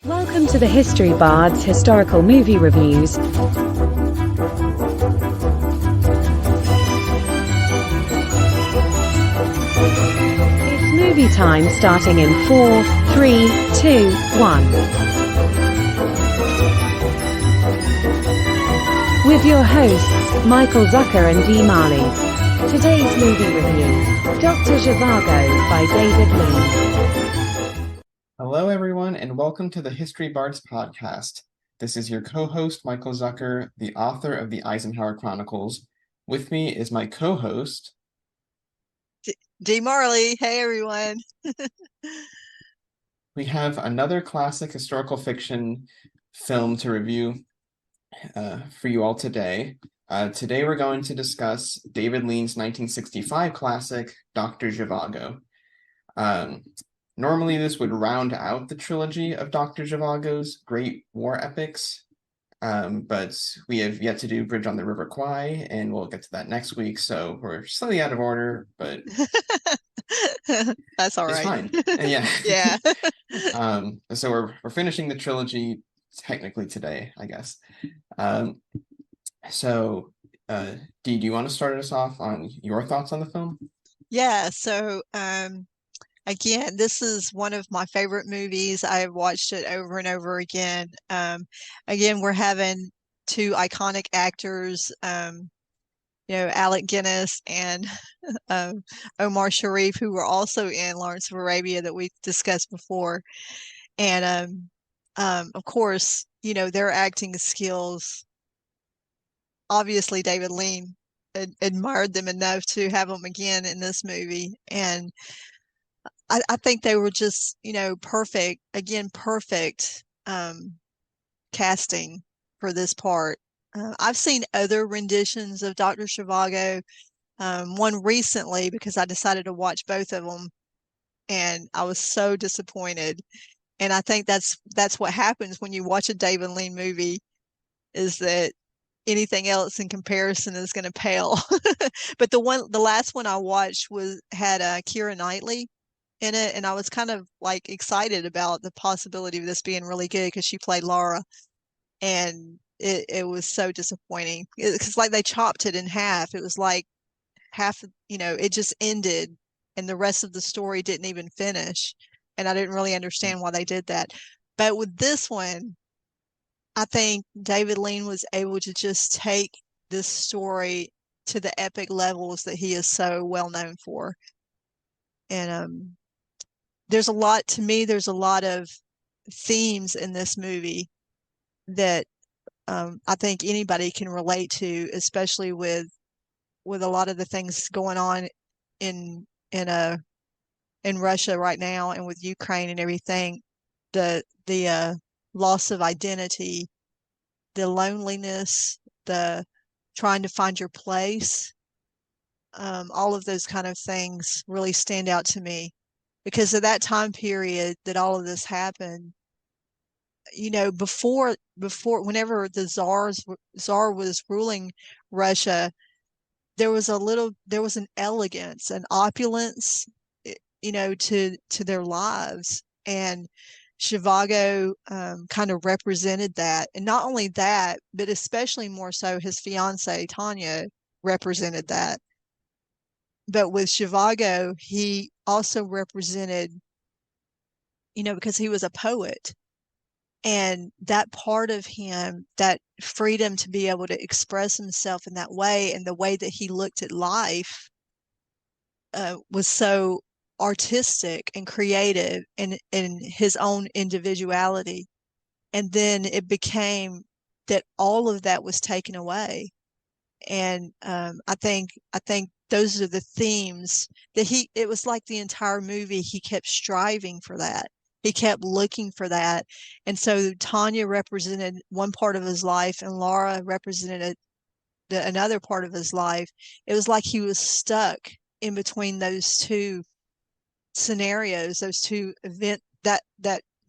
Welcome to the History Bards Historical Movie Reviews. It's movie time starting in 4, 3, 2, 1. With your hosts, Michael Zucker and Dee Marley. Today's movie review, Dr. Zhivago by David Lean. Hello, everyone, and welcome to the History Bards podcast. This is your co-host, Michael Zucker, the author of the Eisenhower Chronicles. With me is my co-host, Dee Marley. Hey, everyone. We have another classic historical fiction film to review for you all today. Today we're going to discuss David Lean's 1965 classic, Dr. Zhivago. Normally, this would round out the trilogy of Dr. Zhivago's great war epics, but we have yet to do Bridge on the River Kwai, and we'll get to that next week, so we're slightly out of order, but That's all right. It's fine. Yeah. Yeah. So we're finishing the trilogy technically today, I guess. So, Dee, do you want to start us off on your thoughts on the film? Yeah. So, again, this is one of my favorite movies. I've watched it over and over again. Again, we're having two iconic actors, Alec Guinness and Omar Sharif, who were also in Lawrence of Arabia that we discussed before. And of course, their acting skills. Obviously, David Lean admired them enough to have them again in this movie. And I think they were just, perfect casting for this part. I've seen other renditions of Dr. Zhivago, one recently because I decided to watch both of them, and I was so disappointed. And I think that's what happens when you watch a David Lean movie, is that anything else in comparison is going to pale. But the last one I watched had Keira Knightley in it, and I was kind of like excited about the possibility of this being really good because she played Laura, and it was so disappointing. It's like they chopped it in half. It was like half, it just ended, and the rest of the story didn't even finish, and I didn't really understand why they did that. But with this one, I think David Lean was able to just take this story to the epic levels that he is so well known for. And there's a lot of themes in this movie that I think anybody can relate to, especially with a lot of the things going on in Russia right now, and with Ukraine and everything. The loss of identity, the loneliness, the trying to find your place, all of those kind of things really stand out to me, because of that time period that all of this happened. Before whenever the Tsar was ruling Russia, there was an elegance, an opulence, to their lives, and Zhivago kind of represented that. And not only that, but especially more so his fiancée Tanya represented that. But with Zhivago, he also represented, because he was a poet, and that part of him, that freedom to be able to express himself in that way, and the way that he looked at life, was so artistic and creative in his own individuality. And then it became that all of that was taken away. And I think those are the themes that it was like the entire movie, he kept striving for that. He kept looking for that. And so Tanya represented one part of his life, and Laura represented another part of his life. It was like he was stuck in between those two scenarios, those two events, that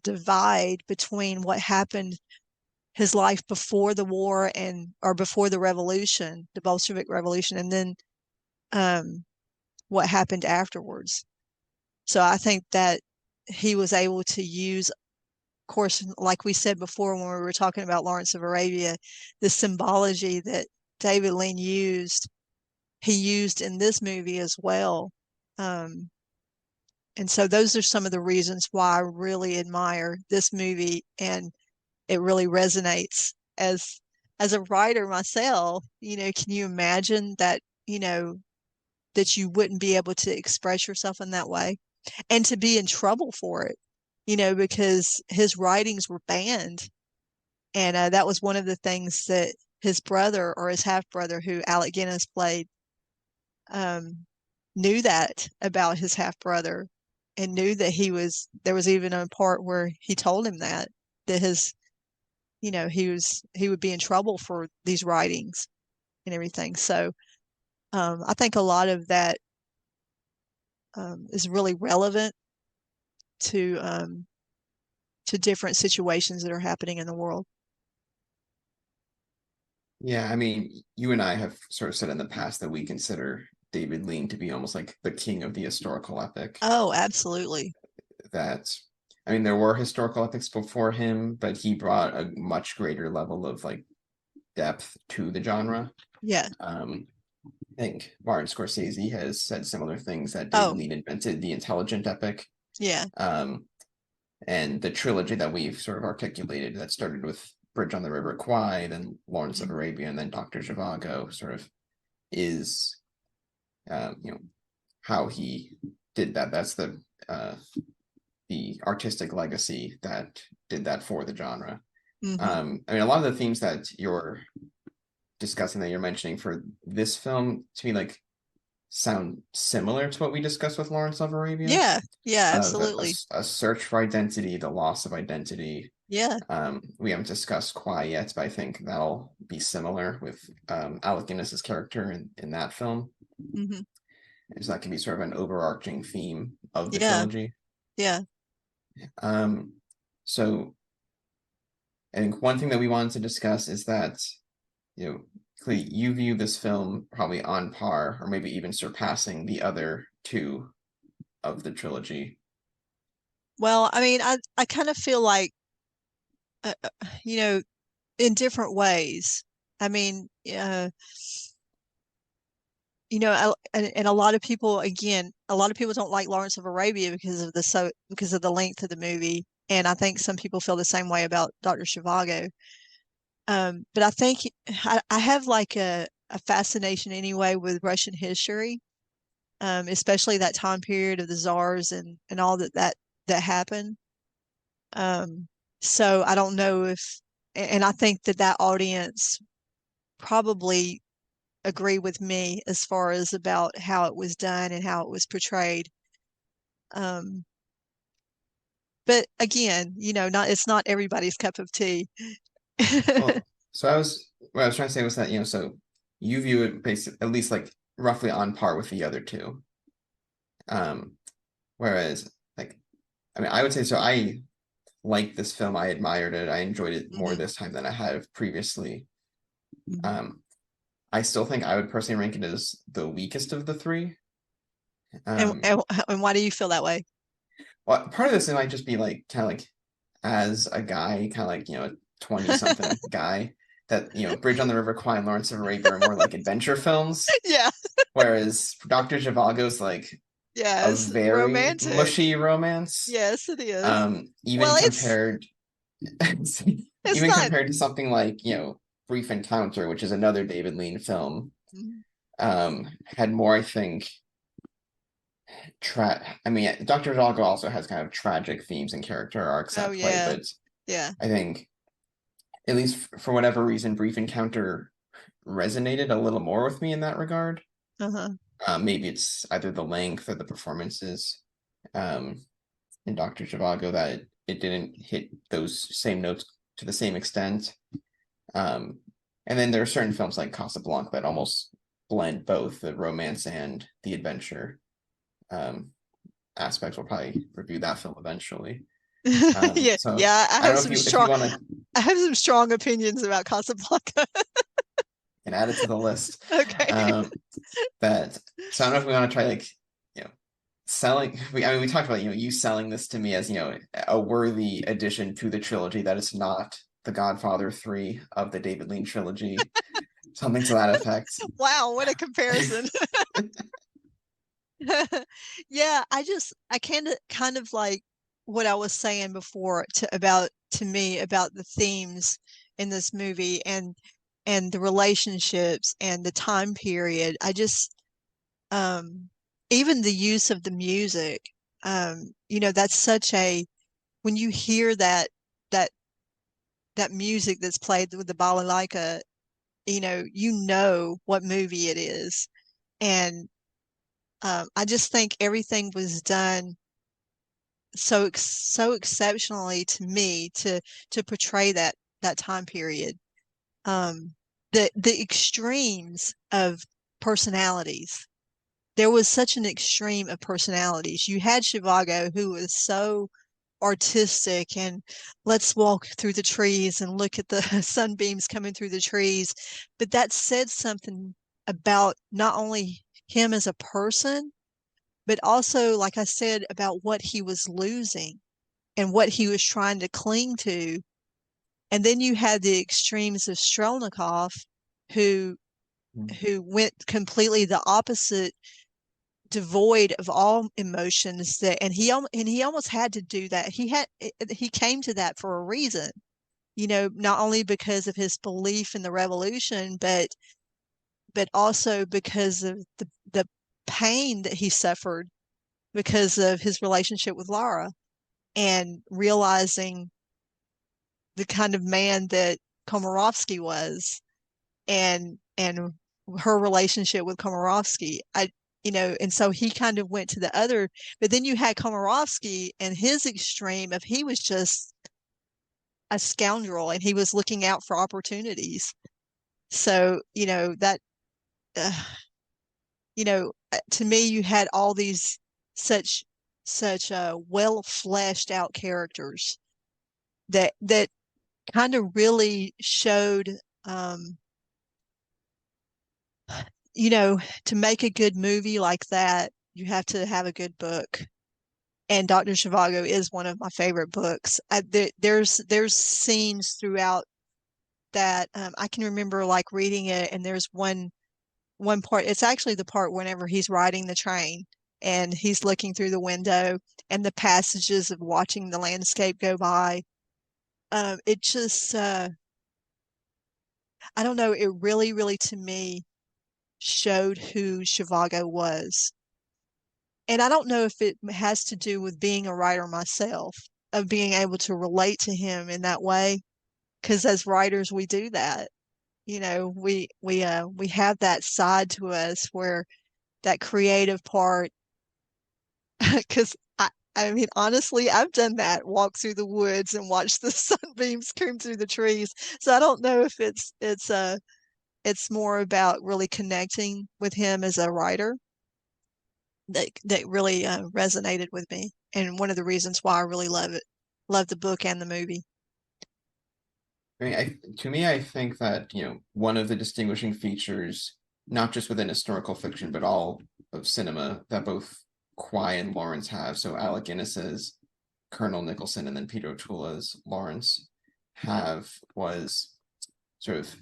divide between what happened, his life before the war or before the revolution, the Bolshevik Revolution, and then what happened afterwards. So I think that he was able to use course, like we said before when we were talking about Lawrence of Arabia, the symbology that David Lean he used in this movie as well. And so those are some of the reasons why I really admire this movie, and it really resonates as a writer myself. Can you imagine that, that you wouldn't be able to express yourself in that way and to be in trouble for it, because his writings were banned. And that was one of the things that his brother, or his half-brother, who Alec Guinness played, knew that about his half-brother, and knew that there was even a part where he told him that his, he would be in trouble for these writings and everything. So I think a lot of that is really relevant to different situations that are happening in the world. Yeah, I mean, you and I have sort of said in the past that we consider David Lean to be almost like the king of the historical epic. Oh, absolutely. That, I mean, there were historical epics before him, but he brought a much greater level of like depth to the genre. Yeah. I think Martin Scorsese has said similar things, that David Lean invented the intelligent epic. Yeah. And the trilogy that we've sort of articulated that started with Bridge on the River Kwai, then Lawrence of Arabia, and then Dr. Zhivago sort of is, how he did that. That's the artistic legacy that did that for the genre. Mm-hmm. I mean, a lot of the themes that you're discussing, that you're mentioning for this film, to me, like, sound similar to what we discussed with Lawrence of Arabia. Yeah, absolutely. A search for identity, the loss of identity. Yeah. We haven't discussed Kwai yet, but I think that'll be similar with Alec Guinness's character in that film. Mm-hmm. So that can be sort of an overarching theme of the trilogy. Yeah. So I think one thing that we wanted to discuss is that, Clee, you view this film probably on par, or maybe even surpassing, the other two of the trilogy. Well, I mean, I kind of feel like, in different ways. I mean, and a lot of people, again, don't like Lawrence of Arabia because of the length of the movie, and I think some people feel the same way about Dr. Zhivago. But I think I have like a fascination anyway with Russian history, especially that time period of the czars and all that happened. So I don't know and I think that audience probably agree with me as far as about how it was done and how it was portrayed. But again, it's not everybody's cup of tea. Well, so what I was trying to say was that, so you view it basically, at least like roughly on par with the other two. Whereas, like, I mean, I would say, so I liked this film, I admired it, I enjoyed it more this time than I have previously. I still think I would personally rank it as the weakest of the three. And why do you feel that way? Well, part of this, it might just be like, kind of like, as a guy, kind of like, a 20-something guy, that, Bridge on the River Kwai and Lawrence of Arabia are more like adventure films. Yeah. Whereas Dr. Zhivago's like a very romantic, mushy romance. Yes, it is. Compared compared to something like, Brief Encounter, which is another David Lean film, had more, I think, I mean, Dr. Zhivago also has kind of tragic themes and character arcs at play, but I think, at least for whatever reason, Brief Encounter resonated a little more with me in that regard. Maybe it's either the length or the performances in Dr. Zhivago that it didn't hit those same notes to the same extent. And then there are certain films like Casablanca that almost blend both the romance and the adventure aspects. We'll probably review that film eventually. I have some strong opinions about Casablanca. And add it to the list. Okay. So I don't know if we want to try, like, selling. We talked about you selling this to me as a worthy addition to the trilogy. That it's not the Godfather 3 of the David Lean trilogy, something to that effect. Wow, what a comparison. Yeah, I kind of like what I was saying before to me about the themes in this movie and the relationships and the time period. I just even the use of the music, that's such a when you hear that that music that's played with the balalaika, what movie it is. And I just think everything was done so exceptionally to me to portray that time period. The extremes of personalities. There was such an extreme of personalities. You had Zhivago, who was so artistic and let's walk through the trees and look at the sunbeams coming through the trees. But that said something about not only him as a person, but also, like I said, about what he was losing and what he was trying to cling to. And then you had the extremes of Strelnikov, who who went completely the opposite, devoid of all emotions. And he almost had to do that. He came to that for a reason. Not only because of his belief in the revolution, but also because of the pain that he suffered because of his relationship with Lara, and realizing the kind of man that Komarovsky was, and her relationship with Komarovsky. And so he kind of went to the other, but then you had Komarovsky and his extreme of he was just a scoundrel and he was looking out for opportunities. So, uh, to me, you had all these such well fleshed out characters that kind of really showed, to make a good movie like that, you have to have a good book. And Dr. Zhivago is one of my favorite books. There's scenes throughout that I can remember like reading it, and there's one part. It's actually the part whenever he's riding the train and he's looking through the window, and the passages of watching the landscape go by. It just I don't know. It really, really to me showed who Zhivago was. And I don't know if it has to do with being a writer myself, of being able to relate to him in that way. Because as writers, we do that. We have that side to us where that creative part. Because I mean, honestly, I've done that, walk through the woods and watch the sunbeams come through the trees. So I don't know if it's more about really connecting with him as a writer that really resonated with me, and one of the reasons why I really love the book and the movie. To me, I think that one of the distinguishing features, not just within historical fiction, but all of cinema, that both Kwai and Lawrence have. So Alec Guinness's Colonel Nicholson and then Peter O'Toole's Lawrence have, was sort of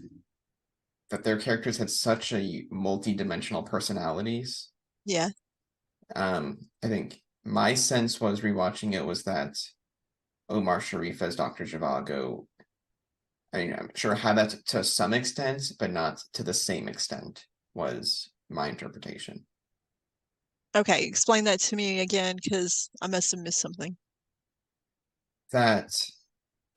that their characters had such a multi-dimensional personalities. Yeah. I think my sense was rewatching it was that Omar Sharif as Dr. Zhivago, I mean, I'm sure had that to some extent, but not to the same extent, was my interpretation. Okay, explain that to me again, because I must have missed something. That,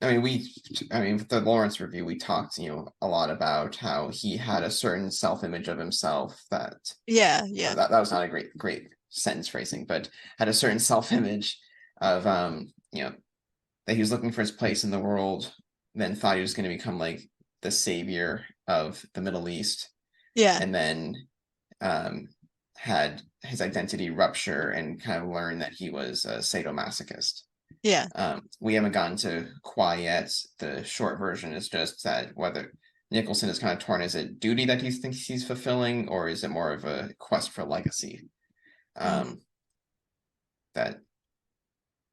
I mean, with the Lawrence review, we talked, a lot about how he had a certain self-image of himself that, Yeah. that was not a great sentence phrasing, but had a certain self-image of, that he was looking for his place in the world, then thought he was going to become like the savior of the Middle East. Yeah. And then had his identity rupture and kind of learn that he was a sadomasochist. Yeah. We haven't gotten to Kwai yet. The short version is just that whether Nicholson is kind of torn, is it duty that he thinks he's fulfilling, or is it more of a quest for legacy? that,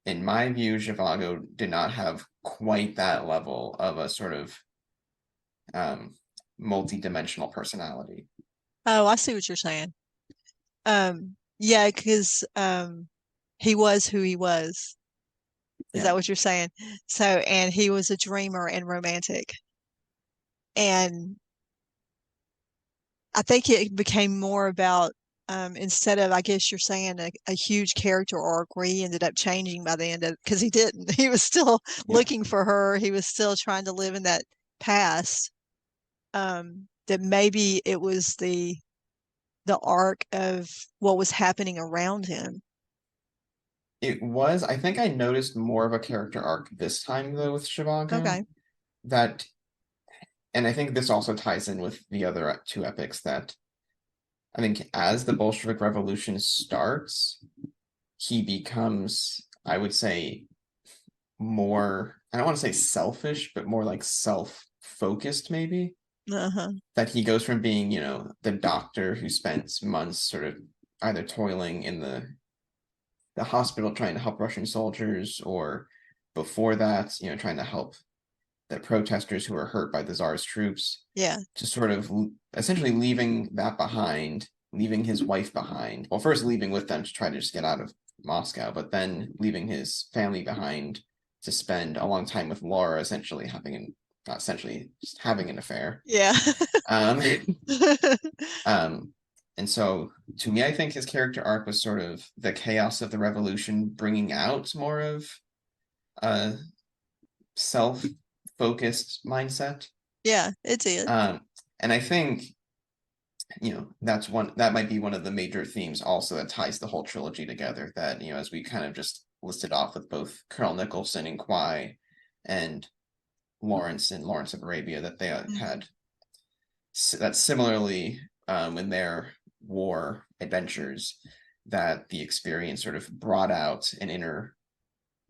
in my view, Zhivago did not have quite that level of a sort of multi-dimensional personality. Oh, I see what you're saying. Yeah, because he was who he was. Is Yeah. that what you're saying? So, and he was a dreamer and romantic. And I think it became more about instead of, I guess you're saying, a huge character arc where he ended up changing by the end of, because he didn't. He was still Yeah. looking for her. He was still trying to live in that past. That maybe it was the arc of what was happening around him. It was. I think I noticed more of a character arc this time though with Zhivago. Okay. That, and I think this also ties in with the other two epics, that I think as the Bolshevik Revolution starts, he becomes, I would say, more, I don't want to say selfish, but more like self-focused maybe. Uh-huh. That he goes from being, the doctor who spends months sort of either toiling in the hospital trying to help Russian soldiers, or before that, trying to help the protesters who were hurt by the Tsar's troops. Yeah. To sort of essentially leaving that behind, leaving his wife behind. Well, first leaving with them to try to just get out of Moscow, but then leaving his family behind to spend a long time with Laura, essentially just having an affair. Yeah. And so to me, I think his character arc was sort of the chaos of the revolution bringing out more of a self-focused mindset. Yeah, it did. And I think, that might be one of the major themes also that ties the whole trilogy together, that, as we kind of just listed off with both Colonel Nicholson and Kwai and Lawrence and Lawrence of Arabia, that they had that similarly in their war adventures, that the experience sort of brought out an inner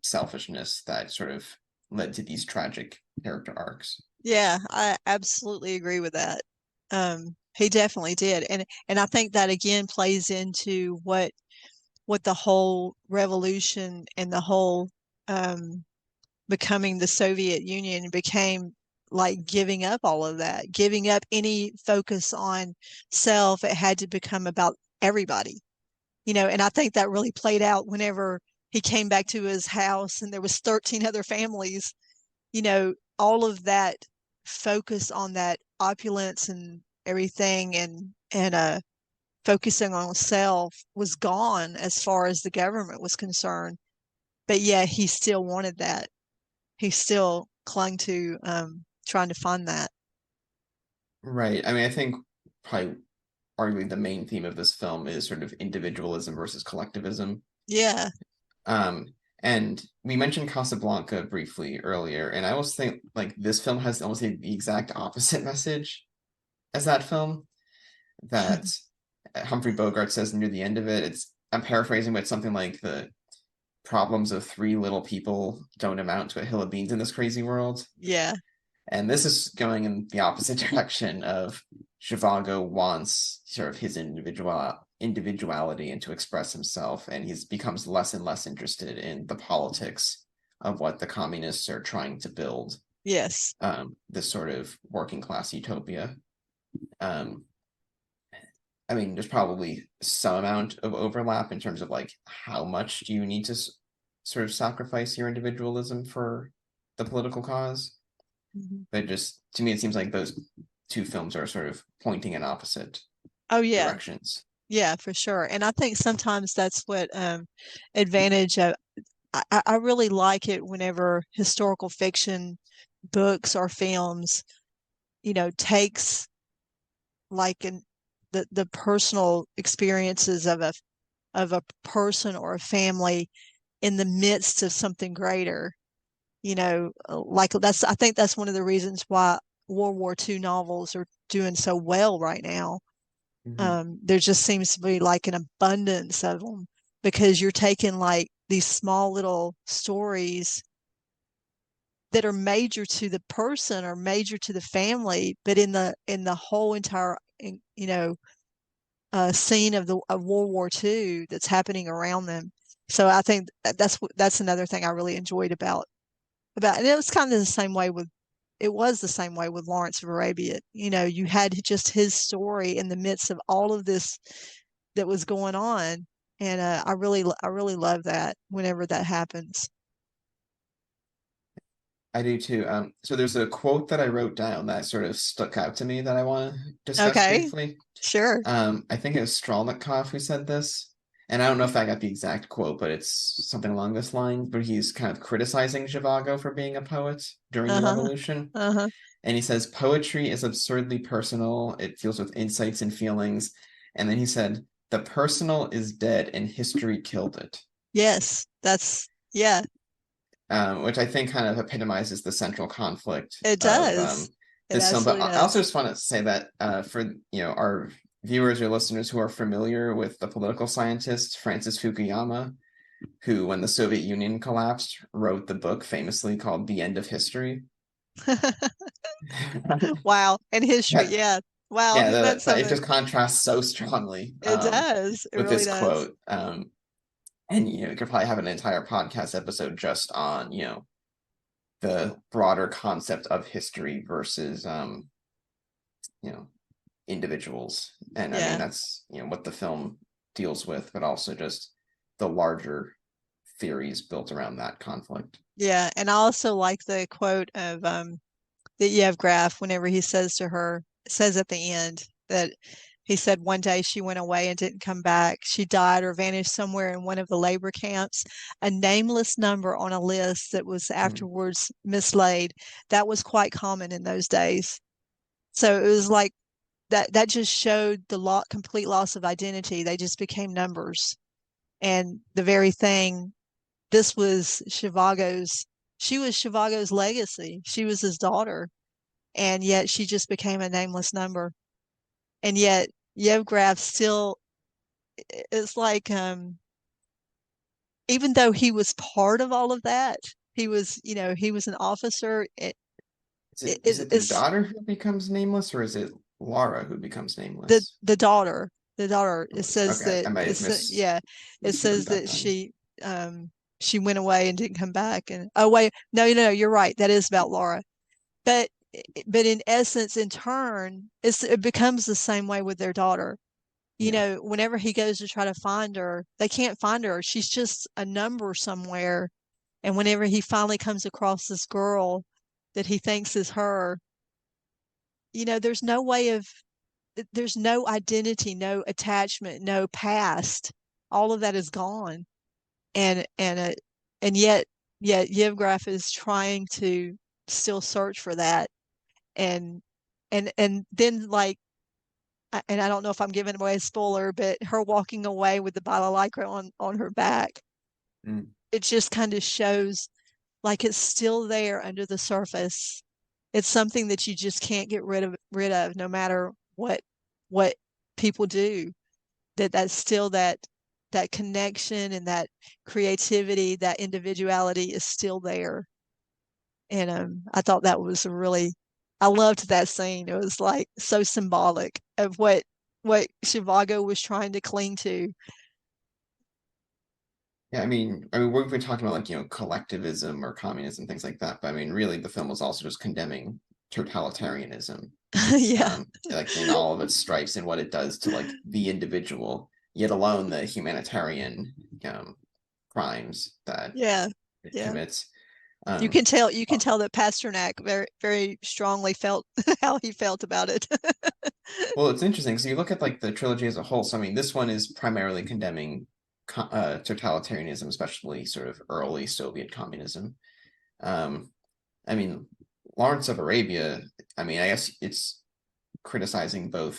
selfishness that sort of led to these tragic character arcs. Yeah, I absolutely agree with that. He definitely did. And I think that again plays into what the whole revolution and the whole becoming the Soviet Union became, like giving up all of that, giving up any focus on self. It had to become about everybody, and I think that really played out whenever he came back to his house and there was 13 other families, all of that focus on that opulence and everything, and focusing on self was gone as far as the government was concerned. But yeah, he still wanted that. He still clung to trying to find that. Right. I mean, I think probably arguably the main theme of this film is sort of individualism versus collectivism. Yeah. And we mentioned Casablanca briefly earlier, and I almost think like this film has almost the exact opposite message as that film. That Humphrey Bogart says near the end of it. I'm paraphrasing, but it's something like the problems of three little people don't amount to a hill of beans in this crazy world. Yeah. And this is going in the opposite direction of Zhivago wants sort of his individuality and to express himself, and he becomes less and less interested in the politics of what the communists are trying to build. Yes. This sort of working class utopia. I mean, there's probably some amount of overlap in terms of like how much do you need to sort of sacrifice your individualism for the political cause. Mm-hmm. But just to me, it seems like those two films are sort of pointing in opposite directions. Yeah, for sure. And I think sometimes that's what advantage of. I really like it whenever historical fiction books or films, takes like the personal experiences of a person or a family in the midst of something greater. Like I think that's one of the reasons why World War II novels are doing so well right now. Mm-hmm. There just seems to be like an abundance of them, because you're taking like these small little stories that are major to the person or major to the family, but in the whole entire scene of World War II that's happening around them, So I think that's another thing I really enjoyed about, and it was kind of the same way with Lawrence of Arabia. You had just his story in the midst of all of this that was going on, and I really love that whenever that happens. I do too. So there's a quote that I wrote down that sort of stuck out to me that I want to discuss Okay, briefly. sure. I think it was Strelnikov who said this, and I don't know if I got the exact quote, but it's something along this line. But he's kind of criticizing Zhivago for being a poet during the Uh-huh. revolution, Uh-huh. and he says poetry is absurdly personal. It deals with insights and feelings, and then he said the personal is dead and history killed it. Yes, yeah. Which I think kind of epitomizes the central conflict It of does. It this film. But absolutely I also does. just want to say that for our viewers or listeners who are familiar with the political scientist Francis Fukuyama, who, when the Soviet Union collapsed, wrote the book famously called The End of History. Wow. And history, Yeah, yeah. Wow, yeah, that's it something. just contrasts so strongly It does. It with really this does. quote. And you could probably have an entire podcast episode just on the broader concept of history versus individuals. And I mean, Yeah. that's what the film deals with, but also just the larger theories built around that conflict. Yeah. And I also like the quote of that Yevgraf whenever he says at the end that he said one day she went away and didn't come back. She died or vanished somewhere in one of the labor camps, a nameless number on a list that was afterwards mislaid. That was quite common in those days. So it was like that just showed the complete loss of identity. They just became numbers. And the very thing, this was she was Zhivago's legacy. She was his daughter. And yet she just became a nameless number. And yet Yevgraf still, it's like, even though he was part of all of that, he was an officer. Is it the It's daughter who becomes nameless, or is it Laura who becomes the nameless? the daughter. The daughter. It says Okay, that I might have yeah. It misheard says that that then. she went away and didn't come back. And oh wait, no, you're right. That is about Laura. But in essence, in turn, it becomes the same way with their daughter. Yeah. Whenever he goes to try to find her, they can't find her. She's just a number somewhere. And whenever he finally comes across this girl that he thinks is her, there's no way of, there's no identity, no attachment, no past. All of that is gone. And yet Yevgraf is trying to still search for that. And then, like, and I don't know if I'm giving away a spoiler, but her walking away with the balalaika on her back, it just kind of shows like it's still there under the surface. It's something that you just can't get rid of no matter what people do. That's still that connection and that creativity, that individuality is still there. And I thought that was I loved that scene. It was like so symbolic of what Zhivago was trying to cling to. Yeah, I mean, we've been talking about collectivism or communism, things like that. But I mean, really, the film was also just condemning totalitarianism, Yeah. like in all of its stripes and what it does to like the individual, yet alone the humanitarian crimes that Yeah. it Yeah. commits. You can tell that Pasternak very, very strongly felt how he felt about it. Well, it's interesting. So you look at like the trilogy as a whole. So I mean, this one is primarily condemning totalitarianism, especially sort of early Soviet communism. I mean, Lawrence of Arabia, I mean, I guess it's criticizing both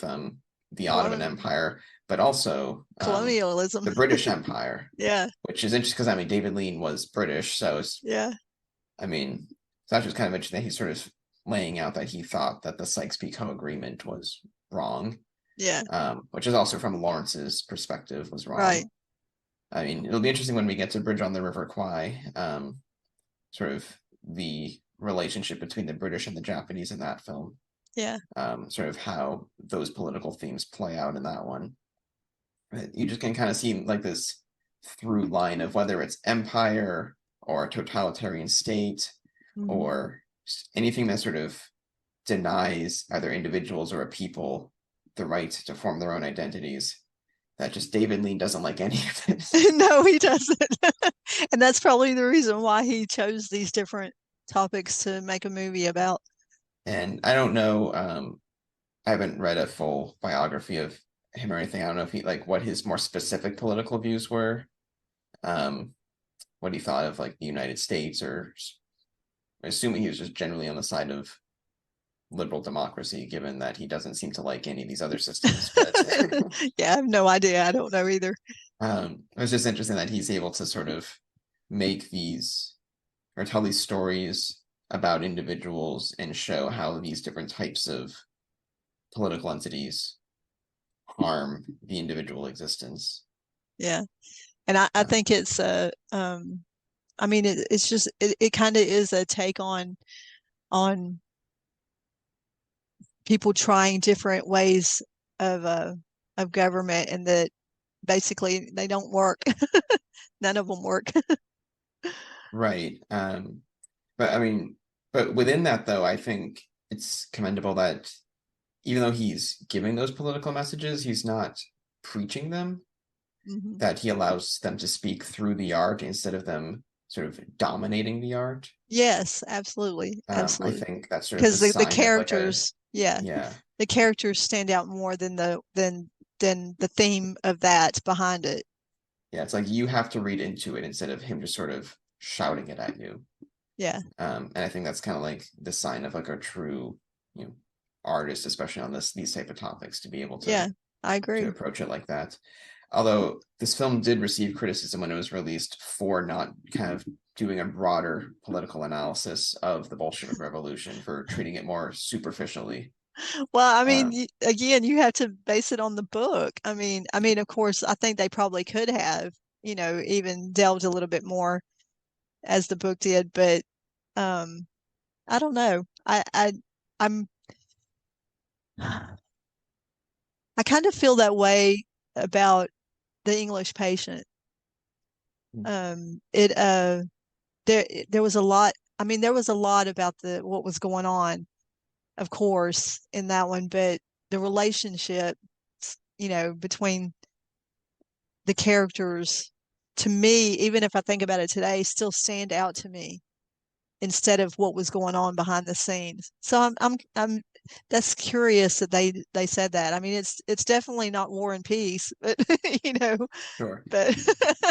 the Ottoman Empire, but also Colonialism. the British Empire, Yeah. which is interesting because I mean, David Lean was British, so it's Yeah. I mean, so that's just kind of interesting that he's sort of laying out that he thought that the Sykes-Picot Agreement was wrong. Yeah. Which is also from Lawrence's perspective was wrong. Right. I mean, it'll be interesting when we get to Bridge on the River Kwai, sort of the relationship between the British and the Japanese in that film. Yeah. Sort of how those political themes play out in that one. You just can kind of see like this through line of whether it's empire or a totalitarian state or anything that sort of denies either individuals or a people the right to form their own identities. That just David Lean doesn't like any of it. No, he doesn't. And that's probably the reason why he chose these different topics to make a movie about. And I don't know, I haven't read a full biography of him or anything. I don't know if he like what his more specific political views were. What he thought of like the United States, or assuming he was just generally on the side of liberal democracy, given that he doesn't seem to like any of these other systems. But yeah, I have no idea. I don't know either. It was just interesting that he's able to sort of make these or tell these stories about individuals and show how these different types of political entities harm the individual existence. Yeah. And I think it's I mean it's just it kind of is a take on people trying different ways of government, and that basically they don't work. None of them work. Right. But I mean, but within that though, I think it's commendable that even though he's giving those political messages, he's not preaching them, that he allows them to speak through the art instead of them sort of dominating the art. Yes, absolutely. Absolutely. I think that's sort of Because the the sign characters, of like yeah, the characters stand out more than the theme of that behind it. yeah, it's like you have to read into it instead of him just sort of shouting it at you. Yeah. And I think that's kind of like the sign of like a true, artist, especially on these type of topics, to be able to I agree. to approach it like that. Although this film did receive criticism when it was released for not kind of doing a broader political analysis of the Bolshevik Revolution, for treating it more superficially. Well, I mean, again, you have to base it on the book. I mean, of course, I think they probably could have, even delved a little bit more as the book did, but I don't know. I'm I kind of feel that way about The English Patient. There was a lot. I mean, there was a lot about what was going on, of course, in that one, but the relationship, between the characters, to me, even if I think about it today, still stand out to me instead of what was going on behind the scenes. So I'm that's curious that they said that. I mean, it's definitely not War and Peace, but Sure. But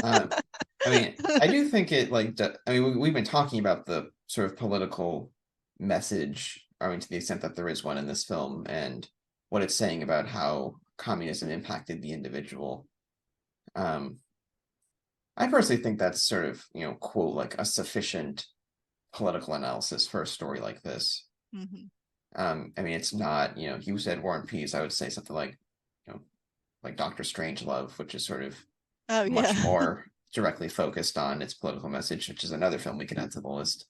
I mean, I do think it like I mean, we've been talking about the sort of political message, I mean, to the extent that there is one in this film, and what it's saying about how communism impacted the individual. I personally think that's sort of, quote, like a sufficient political analysis for a story like this. I mean, it's not, you said War and Peace, I would say something like, like Doctor Strangelove, which is sort of much more directly focused on its political message, which is another film we can add to the list.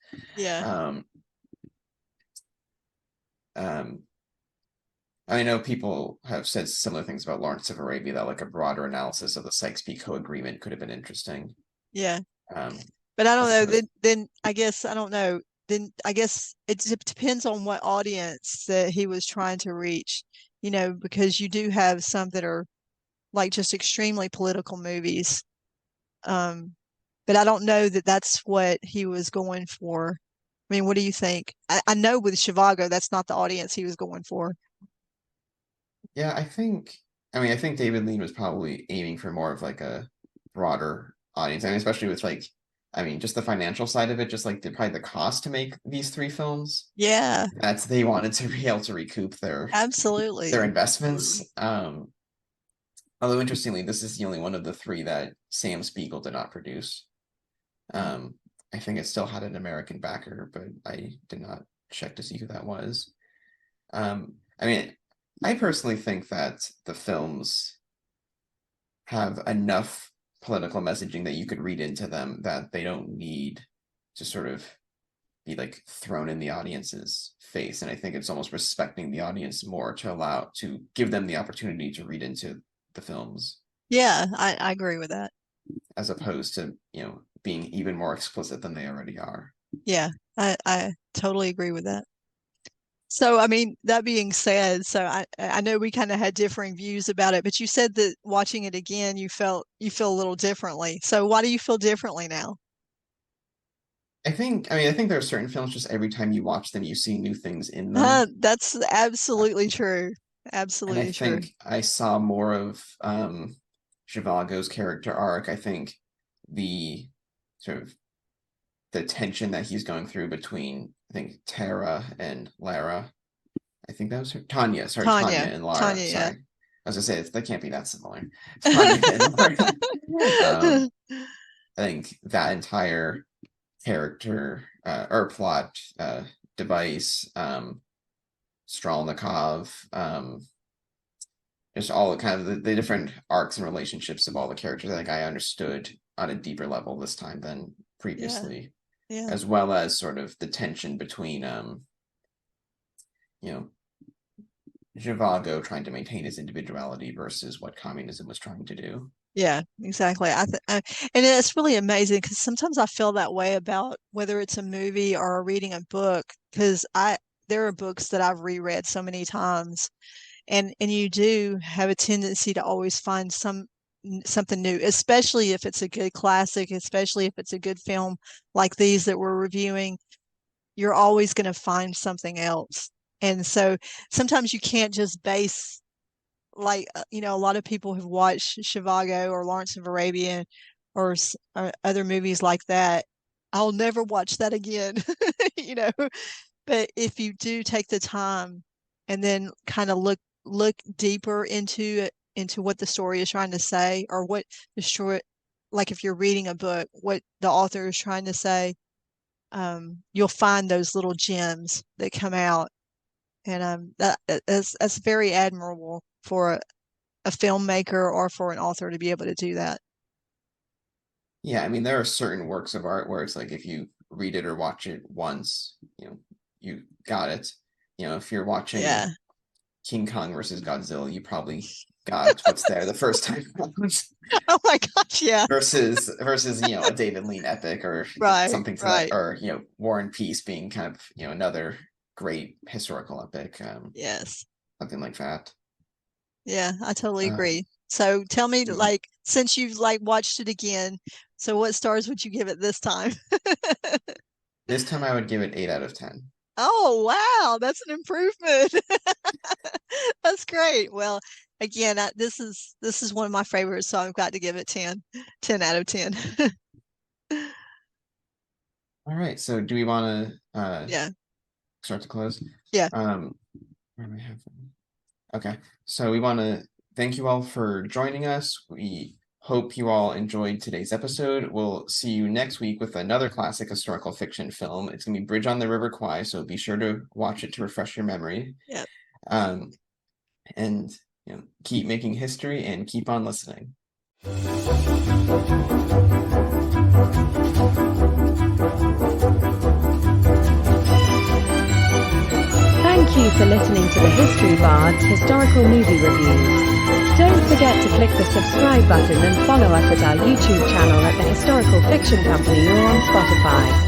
I know people have said similar things about Lawrence of Arabia, that like a broader analysis of the Sykes-Picot Agreement could have been interesting. But I don't know. Then I guess I don't know. Then I guess it depends on what audience that he was trying to reach. Because you do have some that are like just extremely political movies. But I don't know that that's what he was going for. I mean, what do you think? I know with Zhivago, that's not the audience he was going for. Yeah, I think David Lean was probably aiming for more of like a broader audience. I mean, especially with like, I mean, just the financial side of it, just like probably the cost to make these 3 films. Yeah. They wanted to be able to recoup their investments. Although interestingly, this is the only one of the 3 that Sam Spiegel did not produce. I think it still had an American backer, but I did not check to see who that was. I mean, I personally think that the films have enough political messaging that you could read into them, that they don't need to sort of be like thrown in the audience's face. And I think it's almost respecting the audience more to give them the opportunity to read into the films. Yeah, I agree with that. as opposed to, being even more explicit than they already are. Yeah, I totally agree with that. So, I mean, that being said, so I know we kind of had differing views about it, but you said that watching it again, you feel a little differently. So why do you feel differently now? I think there are certain films just every time you watch them, you see new things in them. That's absolutely true. And I Absolutely true. think I saw more of Zhivago's character arc. I think the sort of the tension that he's going through between, I think, Tara and Lara. I think that was her. Tanya. Sorry, Tanya and Lara. Tanya, Sorry. yeah. I was gonna say they can't be that similar. Tanya and Lara. I think that entire character or plot device, Strelnikov, just all the kind of the different arcs and relationships of all the characters. I think I understood on a deeper level this time than previously. Yeah. As well as sort of the tension between Zhivago trying to maintain his individuality versus what communism was trying to do. Yeah, exactly. And it's really amazing because sometimes I feel that way about whether it's a movie or reading a book, because there are books that I've reread so many times, and you do have a tendency to always find something new, especially if it's a good classic, especially if it's a good film like these that we're reviewing. You're always going to find something else. And so sometimes you can't just base, like, a lot of people have watched Zhivago or Lawrence of Arabia or other movies like that. I'll never watch that again, you know. But if you do take the time and then kind of look deeper into what the story is trying to say, or what the short, like if you're reading a book, what the author is trying to say, you'll find those little gems that come out, and that's very admirable for a filmmaker or for an author to be able to do that. Yeah, I mean, there are certain works of art where it's like if you read it or watch it once, you got it. If you're watching King Kong versus Godzilla, you probably got what's there the first time around. Oh my gosh, yeah. Versus a David Lean epic or something to that, or War and Peace being kind of another great historical epic. Yes. Something like that. Yeah, I totally agree. So tell me, like, since you've watched it again, so what stars would you give it this time? This time I would give it 8 out of 10. Oh, wow, that's an improvement. That's great. Well, again, this is one of my favorites, so I've got to give it 10 out of 10. All right, so do we want to start to close? Yeah. Where do we have them? Okay, so we want to thank you all for joining us. We hope you all enjoyed today's episode. We'll see you next week with another classic historical fiction film. It's going to be Bridge on the River Kwai, so be sure to watch it to refresh your memory. Yeah. And keep making history and keep on listening. Thank you for listening to the History Bards historical movie reviews. Don't forget to click the subscribe button and follow us at our YouTube channel at the Historical Fiction Company or on Spotify.